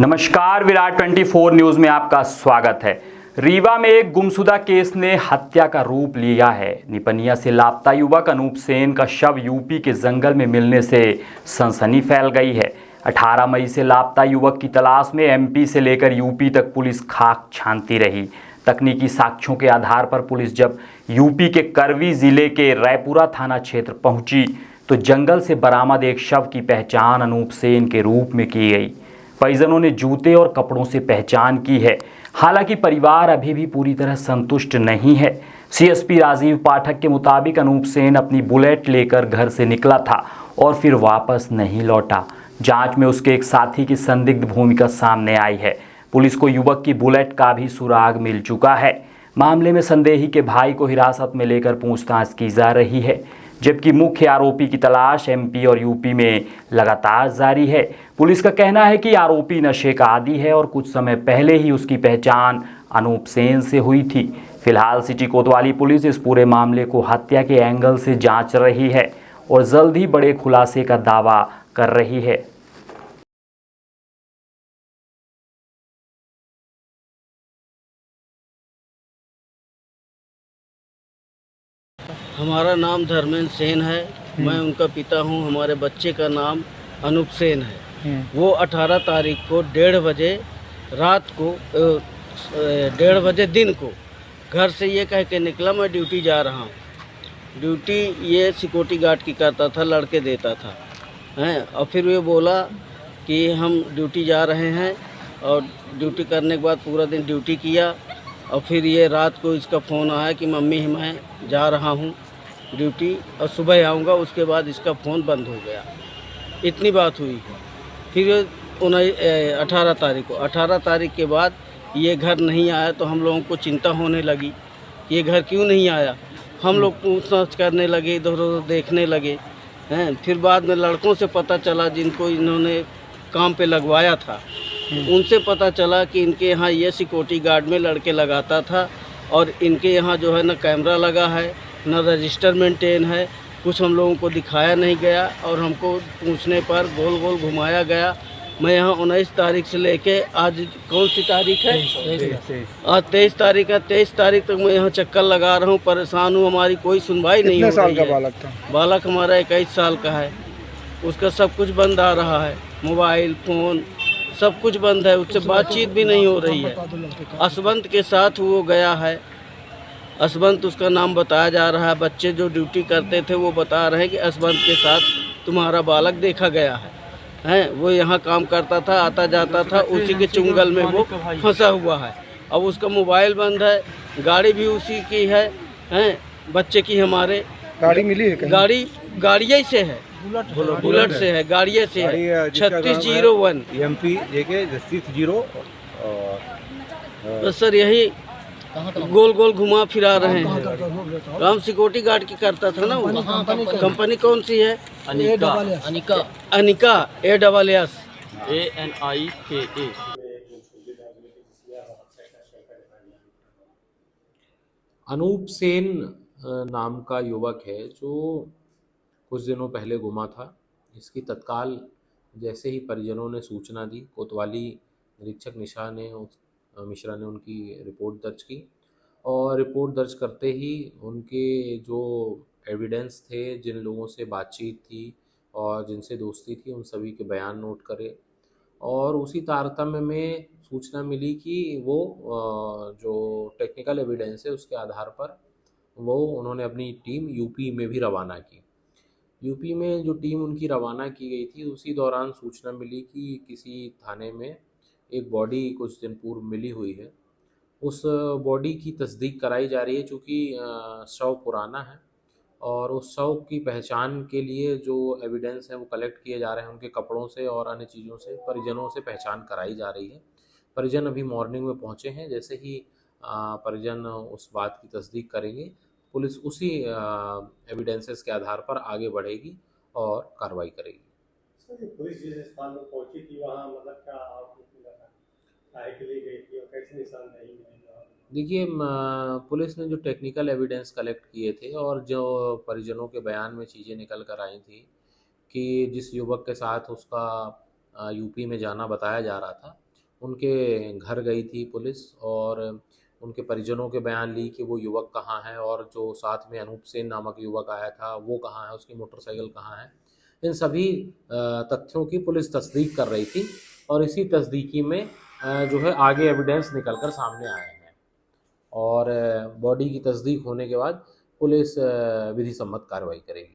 नमस्कार, विराट 24 न्यूज में आपका स्वागत है। रीवा में एक गुमशुदा केस ने हत्या का रूप लिया है। निपनिया से लापता युवक अनूप सेन का शव यूपी के जंगल में मिलने से सनसनी फैल गई है। 18 मई से लापता युवक की तलाश में एमपी से लेकर यूपी तक पुलिस खाक छानती रही। तकनीकी साक्ष्यों के आधार पर पुलिस जब यूपी के करवी जिले के रायपुरा थाना क्षेत्र पहुंची तो जंगल से बरामद एक शव की पहचान अनूप सेन के रूप में की गई। परिजनों ने जूते और कपड़ों से पहचान की है। हालांकि परिवार अभी भी पूरी तरह संतुष्ट नहीं है। सीएसपी राजीव पाठक के मुताबिक अनूप सेन अपनी बुलेट लेकर घर से निकला था और फिर वापस नहीं लौटा। जांच में उसके एक साथी की संदिग्ध भूमिका सामने आई है। पुलिस को युवक की बुलेट का भी सुराग मिल चुका है। मामले में संदेही के भाई को हिरासत में लेकर पूछताछ की जा रही है, जबकि मुख्य आरोपी की तलाश एमपी और यूपी में लगातार जारी है। पुलिस का कहना है कि आरोपी नशे का आदी है और कुछ समय पहले ही उसकी पहचान अनूप सेन से हुई थी। फिलहाल सिटी कोतवाली पुलिस इस पूरे मामले को हत्या के एंगल से जांच रही है और जल्द ही बड़े खुलासे का दावा कर रही है। हमारा नाम धर्मेंद्र सेन है। मैं उनका पिता हूं। हमारे बच्चे का नाम अनूप सेन है। वो 18 तारीख को 1:30 बजे रात को 1:30 बजे दिन को घर से ये कह के निकला मैं ड्यूटी जा रहा हूं। ड्यूटी ये सिक्योरिटी गार्ड की करता था, लड़के देता था हैं। और फिर ये बोला कि हम ड्यूटी जा रहे हैं और ड्यूटी करने के बाद पूरा दिन ड्यूटी किया। और फिर ये रात को इसका फ़ोन आया कि मम्मी मैं जा रहा हूँ ड्यूटी और सुबह आऊँगा। उसके बाद इसका फ़ोन बंद हो गया। इतनी बात हुई है। फिर 18 तारीख के बाद ये घर नहीं आया तो हम लोगों को चिंता होने लगी कि ये घर क्यों नहीं आया। हम लोग पूछताछ करने लगे, इधर उधर देखने लगे हैं। फिर बाद में लड़कों से पता चला जिनको इन्होंने काम पे लगवाया था, उनसे पता चला कि इनके यहाँ ये सिक्योरिटी गार्ड में लड़के लगाता था और इनके यहाँ जो है न कैमरा लगा है न रजिस्टर मेंटेन है। कुछ हम लोगों को दिखाया नहीं गया और हमको पूछने पर गोल गोल घुमाया गया। मैं यहाँ 19 तारीख से लेके आज कौन सी तारीख है? आज 23 तारीख है। 23 तारीख तक मैं यहाँ चक्कर लगा रहा हूँ, परेशान हूँ। हमारी कोई सुनवाई नहीं हो रही है। कितने साल का बालक था? बालक हमारा 21 साल का है। उसका सब कुछ बंद आ रहा है, मोबाइल फ़ोन सब कुछ बंद है। उससे बातचीत भी नहीं हो रही है। असवंत के साथ वो गया है। असवंत उसका नाम बताया जा रहा है। बच्चे जो ड्यूटी करते थे वो बता रहे हैं कि असवंत के साथ तुम्हारा बालक देखा गया है। वो यहाँ काम करता था, आता जाता था, उसी के चुंगल में वो फंसा हुआ है। अब उसका मोबाइल बंद है, गाड़ी भी उसी की है बच्चे की। हमारे गाड़ी मिली है कहीं? गाड़िया से है, बुलेट से है, गाड़िए से है। 3601 MP JK 36 बस सर यही गोल गोल घुमा फिरा रहे हैं। काम सिक्योरिटी गार्ड की करता था ना वो। कंपनी कौन सी है? Anika ASS ANIKA। अनूप सेन नाम का युवक है जो कुछ दिनों पहले गुमा था। इसकी तत्काल जैसे ही परिजनों ने सूचना दी, कोतवाली निरीक्षक मिश्रा ने उनकी रिपोर्ट दर्ज की और रिपोर्ट दर्ज करते ही उनके जो एविडेंस थे, जिन लोगों से बातचीत थी और जिनसे दोस्ती थी, उन सभी के बयान नोट करे और उसी तारतम्य में सूचना मिली कि वो जो टेक्निकल एविडेंस है उसके आधार पर वो उन्होंने अपनी टीम यूपी में भी रवाना की। यूपी में जो टीम उनकी रवाना की गई थी, उसी दौरान सूचना मिली कि किसी थाने में एक बॉडी कुछ दिन पूर्व मिली हुई है। उस बॉडी की तस्दीक कराई जा रही है, चूँकि शव पुराना है और उस शव की पहचान के लिए जो एविडेंस है वो कलेक्ट किए जा रहे हैं। उनके कपड़ों से और अन्य चीज़ों से परिजनों से पहचान कराई जा रही है। परिजन अभी मॉर्निंग में पहुँचे हैं। जैसे ही परिजन उस बात की तस्दीक करेंगे, पुलिस उसी एविडेंसेस के आधार पर आगे बढ़ेगी और कार्रवाई करेगी। सर, पुलिस जिस स्थान पर पहुंची थी वहाँ मतलब क्या आपको मिला था? काहे के लिए गई थी और कैसे निशान नहीं मिले? देखिए, पुलिस ने जो टेक्निकल एविडेंस कलेक्ट किए थे और जो परिजनों के बयान में चीज़ें निकल कर आई थी कि जिस युवक के साथ उसका यूपी में जाना बताया जा रहा था, उनके घर गई थी पुलिस और उनके परिजनों के बयान ली कि वो युवक कहाँ है और जो साथ में अनूप सेन नामक युवक आया था वो कहाँ है, उसकी मोटरसाइकिल कहाँ है। इन सभी तथ्यों की पुलिस तस्दीक कर रही थी और इसी तस्दीकी में जो है आगे एविडेंस निकल कर सामने आए हैं और बॉडी की तस्दीक होने के बाद पुलिस विधि सम्मत कार्रवाई करेगी।